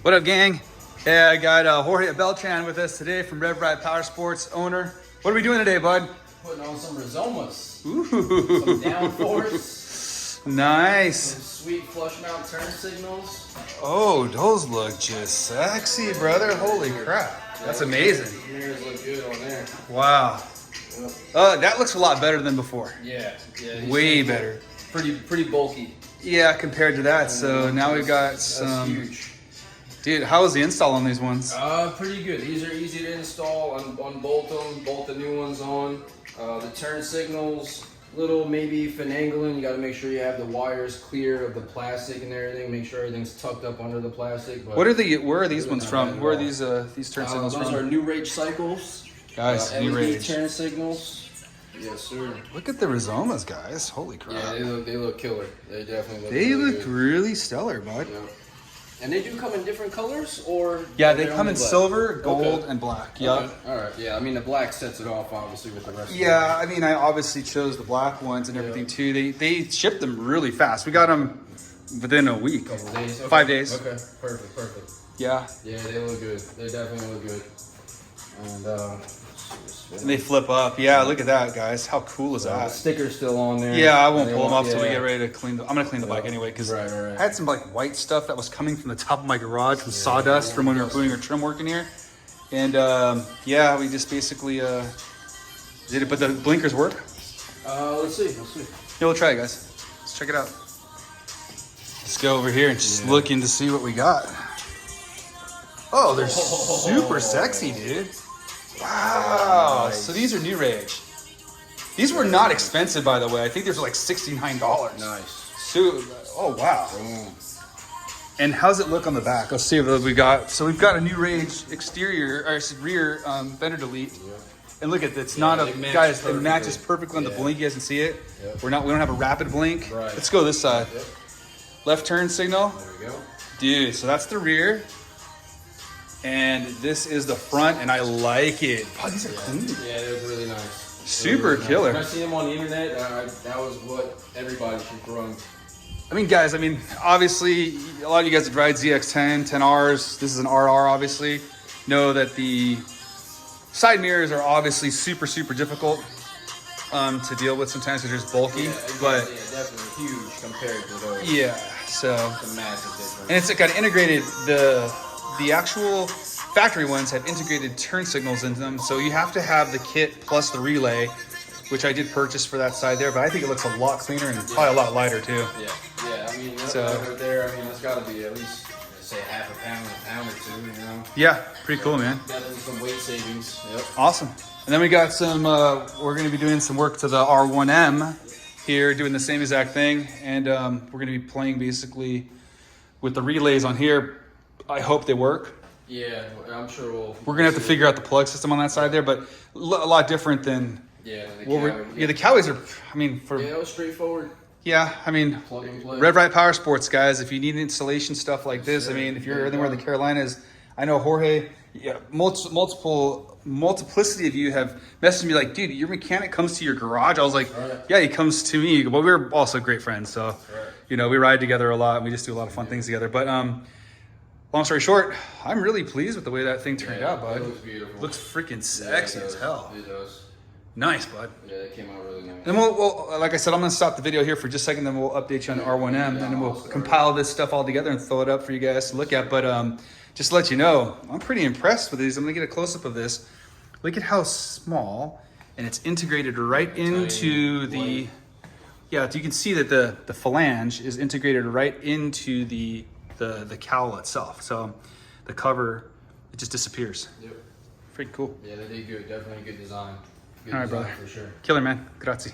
What up, gang? Yeah, I got Jorge Beltran with us today from Rev Ride Power Sports, owner. What are we doing today, bud? Putting on some Rizomas. Ooh. Some downforce. Nice. Some sweet flush mount turn signals. Oh, those look just sexy, brother. Holy crap. That's amazing. The mirrors look good on there. Wow. Yep. That looks a lot better than before. Yeah. Way better. Pretty bulky. Yeah, compared to that. So now we've got some. That's huge. Dude, how was the install on these ones? Pretty good. These are easy to install. Unbolt them, bolt the new ones on. The turn signals, little maybe finagling. You got to make sure you have the wires clear of the plastic and everything. Make sure everything's tucked up under the plastic. But where are these ones from? Where are these turn signals those from? are New Rage cycles. Guys, New LED Rage. turn signals. Yes, sir. Look at the Rizomas, guys. Holy crap. Yeah, they look killer. They definitely look. They really look good. really stellar, bud. Yeah. And they do come in different colors, or Yeah, they they're come only in black? silver, gold, Okay. and black. Yeah. Okay. All right. Yeah, I mean the black sets it off obviously with the rest. Yeah, I mean, I obviously chose the black ones and everything too. They shipped them really fast. We got them within a week, Couple days. Okay. 5 days. Okay. Perfect. Yeah. Yeah, they look good. They definitely look good. And they flip up. Yeah, look at that, guys. How cool is The that? sticker's still on there. Yeah, I won't They pull them want- off till we yeah. get ready to clean them. I'm gonna clean the bike anyway because Right. I had some like white stuff that was coming from the top of my garage from sawdust from when we were doing our trim work in here, and yeah, we just basically did it. But the blinkers work. Let's see. Yeah, we'll try it, guys. Let's check it out. Let's go over here and just looking to see what we got. Oh, they're super sexy, dude. Wow. Nice. So these are New Rage. These were not expensive, by the way. I think these were like $69. Nice. So, oh, wow. Boom. And how's it look on the back? Let's see what we got. So we've got a New Rage exterior, or rear fender delete. Yeah. And look at it's not a it matches guys. It perfectly. matches perfectly on the blink. You guys can see it. Yep. We don't have a rapid blink. Right. Let's go this side. Yep. Left turn signal, There we go. dude. So that's the rear, and this is the front, and I like it. Oh, these are clean. Yeah, they look really nice. Super Really nice. killer. When I see them on the internet, that was what everybody should run. I mean, guys. I mean, obviously, a lot of you guys that ride ZX-10RRs. This is an RR, obviously. Know that the side mirrors are obviously super difficult to deal with sometimes because they're just bulky. But definitely huge compared to those. yeah, so It's a massive difference. and it's got integrated the actual factory ones have integrated turn signals in them, so you have to have the kit plus the relay, which I did purchase for that side there. But I think it looks a lot cleaner and probably a lot lighter too. Yeah. I mean, So- right there. I mean, that's got to be at least say half a pound or two. You know. Yeah, pretty cool, man. Definitely some weight savings. Yep. Awesome. And then we got some. We're going to be doing some work to the R1M here, doing the same exact thing, and we're going to be playing basically with the relays on here. I hope they work. Yeah, I'm sure We're gonna have to figure out the plug system on that side there, but a lot different than Yeah, the Cowies are. I mean, Yeah, it was straightforward. I mean, Plug and play. Rev Ride Power Sports guys. If you need installation stuff like this, I mean, if you're anywhere in the Carolinas, I know Jorge. Yeah, multiplicity of you have messaged me like, dude, your mechanic comes to your garage. I was like, yeah, he comes to me. But we're also great friends, so you know we ride together a lot. And we just do a lot of fun things together. But long story short, I'm really pleased with the way that thing turned out, bud. It looks beautiful. Looks freaking sexy as hell. It does. Nice, bud. Yeah, it came out really nice. And we'll, like I said, I'm going to stop the video here for just a second, then we'll update you on the R1M, and then we'll compile this stuff all together and throw it up for you guys to look at. But just to let you know, I'm pretty impressed with these. I'm going to get a close-up of this. Look at how small, and it's integrated right into the... Yeah, you can see that the phalange is integrated right into the cowl itself. So the cover, it just disappears. Yep. Pretty cool. Yeah, they did good. Definitely good design. Good All right, design brother. for sure. Killer, man. Grazie.